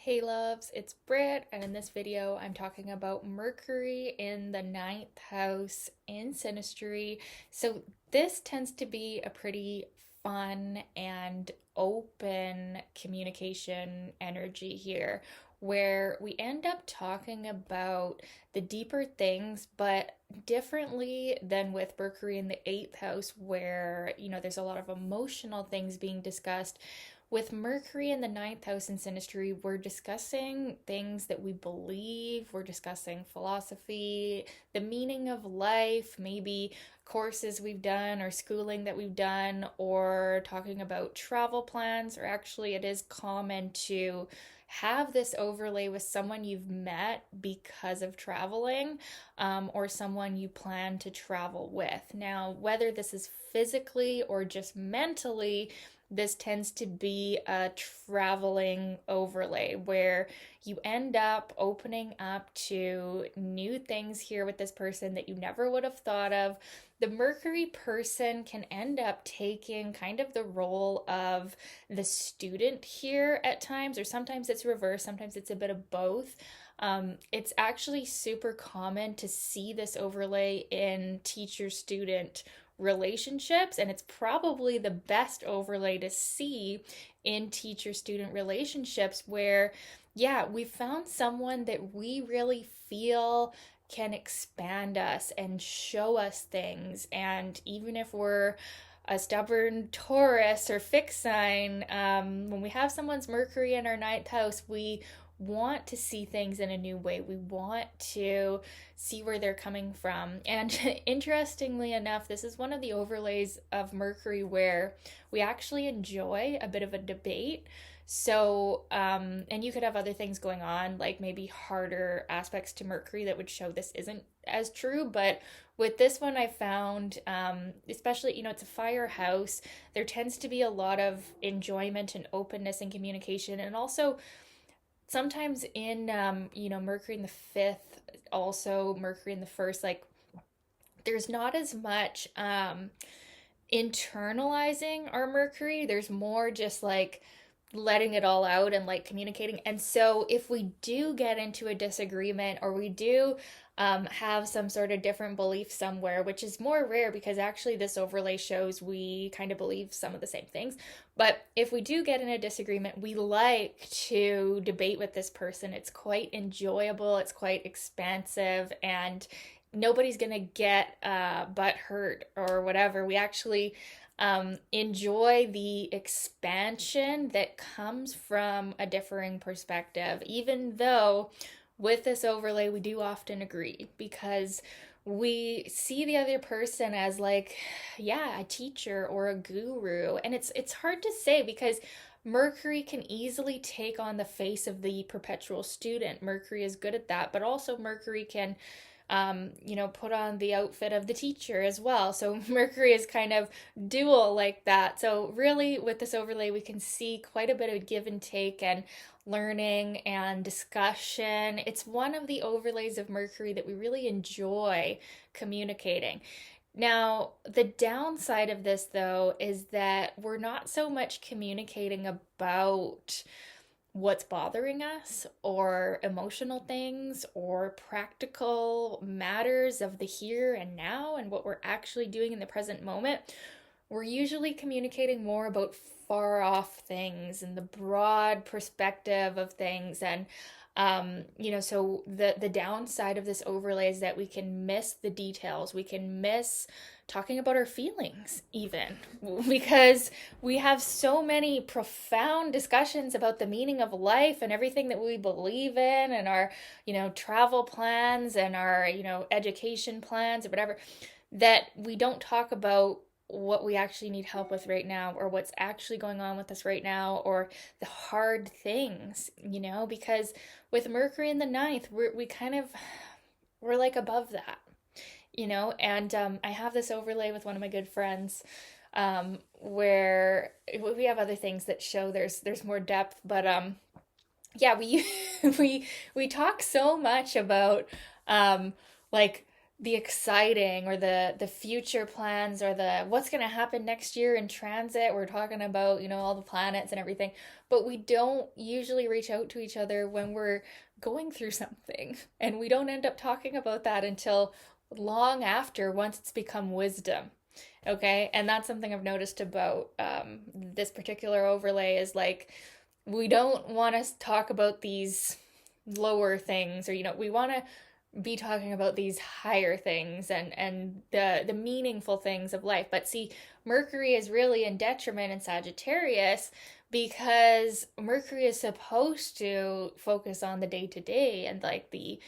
Hey loves, it's Britt, and in this video I'm talking about Mercury in the ninth house in Synastry. So this tends to be a pretty fun and open communication energy here, where we end up talking about the deeper things, but differently than with Mercury in the eighth house, where there's a lot of emotional things being discussed. With Mercury in the ninth house in Synastry, we're discussing things that we believe, we're discussing philosophy, the meaning of life, maybe courses we've done or schooling that we've done, or talking about travel plans. Or actually, it is common to have this overlay with someone you've met because of traveling, or someone you plan to travel with. Now, whether this is physically or just mentally, this tends to be a traveling overlay where you end up opening up to new things here with this person that you never would have thought of. The Mercury person can end up taking kind of the role of the student here at times, or sometimes it's reversed, sometimes it's a bit of both. It's actually super common to see this overlay in teacher student relationships, and it's probably the best overlay to see in teacher student relationships where, yeah, we found someone that we really feel can expand us and show us things. And even if we're a stubborn Taurus or fixed sign, when we have someone's Mercury in our ninth house, we want to see things in a new way. We want to see where they're coming from. And interestingly enough, this is one of the overlays of Mercury where we actually enjoy a bit of a debate. So, and you could have other things going on, like maybe harder aspects to Mercury that would show this isn't as true. But with this one, I found, especially, it's a fire house, there tends to be a lot of enjoyment and openness and communication. And also, sometimes in Mercury in the fifth, also Mercury in the first, like there's not as much internalizing our Mercury. There's more just like letting it all out and like communicating. And so if we do get into a disagreement, or we do have some sort of different belief somewhere, which is more rare because actually this overlay shows we kind of believe some of the same things. But if we do get in a disagreement, we like to debate with this person. It's quite enjoyable, it's quite expansive, and nobody's gonna get butt hurt or whatever. We actually enjoy the expansion that comes from a differing perspective, even though with this overlay we do often agree, because we see the other person as like, yeah, a teacher or a guru. And it's hard to say because Mercury can easily take on the face of the perpetual student. Mercury is good at that, but also Mercury can put on the outfit of the teacher as well. So Mercury is kind of dual like that. So really with this overlay, we can see quite a bit of give and take and learning and discussion. It's one of the overlays of Mercury that we really enjoy communicating. Now, the downside of this, though, is that we're not so much communicating about what's bothering us or emotional things or practical matters of the here and now and what we're actually doing in the present moment. We're usually communicating more about far off things and the broad perspective of things. And so the downside of this overlay is that we can miss the details. We can miss talking about our feelings even, because we have so many profound discussions about the meaning of life and everything that we believe in, and our travel plans and our education plans or whatever, that we don't talk about what we actually need help with right now, or what's actually going on with us right now, or the hard things, because with Mercury in the ninth, we're like above that, and I have this overlay with one of my good friends, where we have other things that show there's more depth, but yeah, we we talk so much about like the exciting or the future plans or the what's going to happen next year in transit. We're talking about, all the planets and everything, but we don't usually reach out to each other when we're going through something. And we don't end up talking about that until long after, once it's become wisdom. Okay. And that's something I've noticed about this particular overlay is like, we don't want to talk about these lower things, or we want to be talking about these higher things and the meaningful things of life. But see, Mercury is really in detriment in Sagittarius because Mercury is supposed to focus on the day to day and like the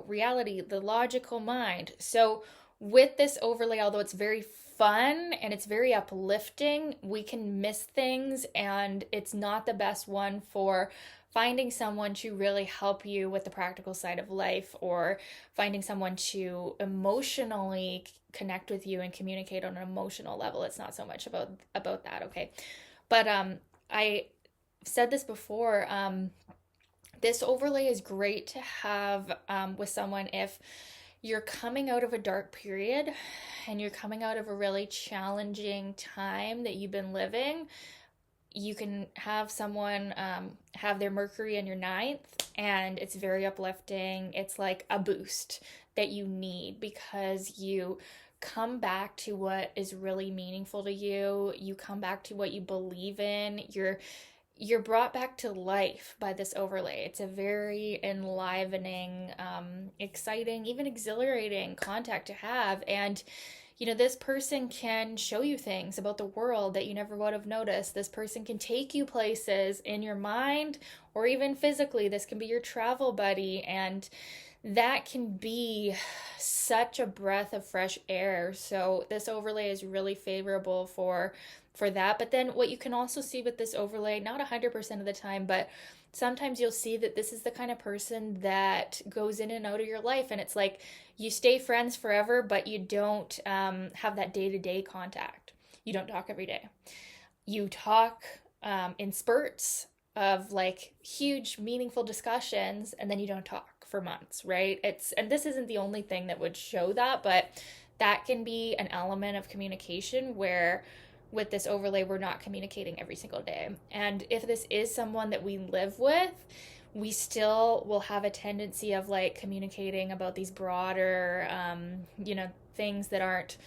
reality, the logical mind. So with this overlay, although it's very fun and it's very uplifting, we can miss things, and it's not the best one for finding someone to really help you with the practical side of life, or finding someone to emotionally connect with you and communicate on an emotional level. It's not so much about that, okay? But I said this before, this overlay is great to have with someone if you're coming out of a dark period and you're coming out of a really challenging time that you've been living. You can have someone have their Mercury in your ninth, and it's very uplifting. It's like a boost that you need because you come back to what is really meaningful to you. You come back to what you believe in. You're brought back to life by this overlay. It's a very enlivening, exciting, even exhilarating contact to have. And, this person can show you things about the world that you never would have noticed. This person can take you places in your mind or even physically. This can be your travel buddy. And that can be such a breath of fresh air. So this overlay is really favorable for that. But then what you can also see with this overlay, not 100% of the time, but sometimes you'll see that this is the kind of person that goes in and out of your life, and it's like you stay friends forever, but you don't have that day-to-day contact. You don't talk every day. You talk in spurts of like huge meaningful discussions, and then you don't talk for months, right? And this isn't the only thing that would show that, but that can be an element of communication where with this overlay, we're not communicating every single day. And if this is someone that we live with, we still will have a tendency of like communicating about these broader, things that aren't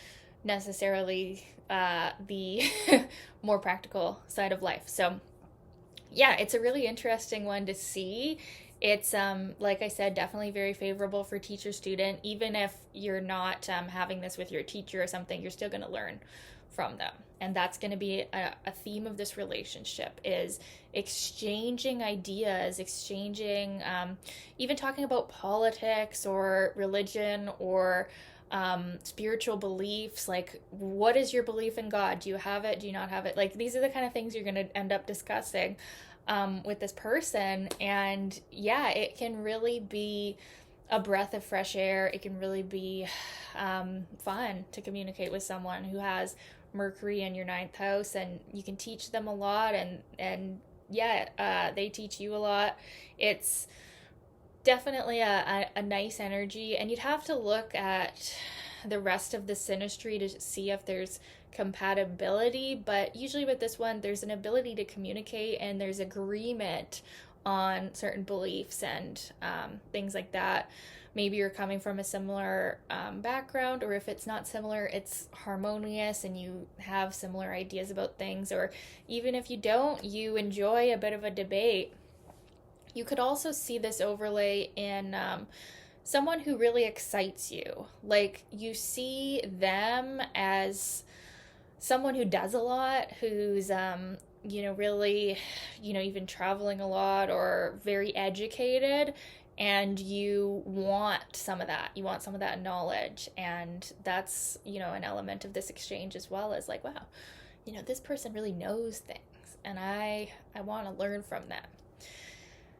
necessarily the more practical side of life. So, yeah, it's a really interesting one to see. It's like I said, definitely very favorable for teacher student. Even if you're not having this with your teacher or something, you're still going to learn from them. And that's going to be a theme of this relationship, is exchanging ideas, exchanging even talking about politics or religion or spiritual beliefs. Like, what is your belief in God? Do you have it? Do you not have it? Like, these are the kind of things you're going to end up discussing with this person. And yeah, it can really be a breath of fresh air. It can really be fun to communicate with someone who has Mercury in your ninth house, and you can teach them a lot, and yeah, they teach you a lot. It's definitely a nice energy, and you'd have to look at the rest of the synastry to see if there's compatibility, but usually with this one, there's an ability to communicate and there's agreement on certain beliefs and things like that. Maybe you're coming from a similar background, or if it's not similar, it's harmonious and you have similar ideas about things, or even if you don't, you enjoy a bit of a debate. You could also see this overlay in someone who really excites you. Like, you see them as someone who does a lot, who's really, even traveling a lot or very educated, and you want some of that. You want some of that knowledge, and that's, an element of this exchange as well, as like, wow, this person really knows things, and I want to learn from them.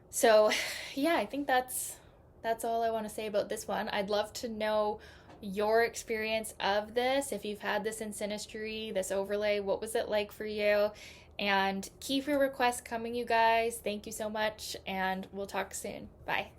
So, yeah, I think that's all I want to say about this one. I'd love to know your experience of this. If you've had this in Synastry, this overlay, what was it like for you? And keep your requests coming, you guys. Thank you so much, and we'll talk soon. Bye.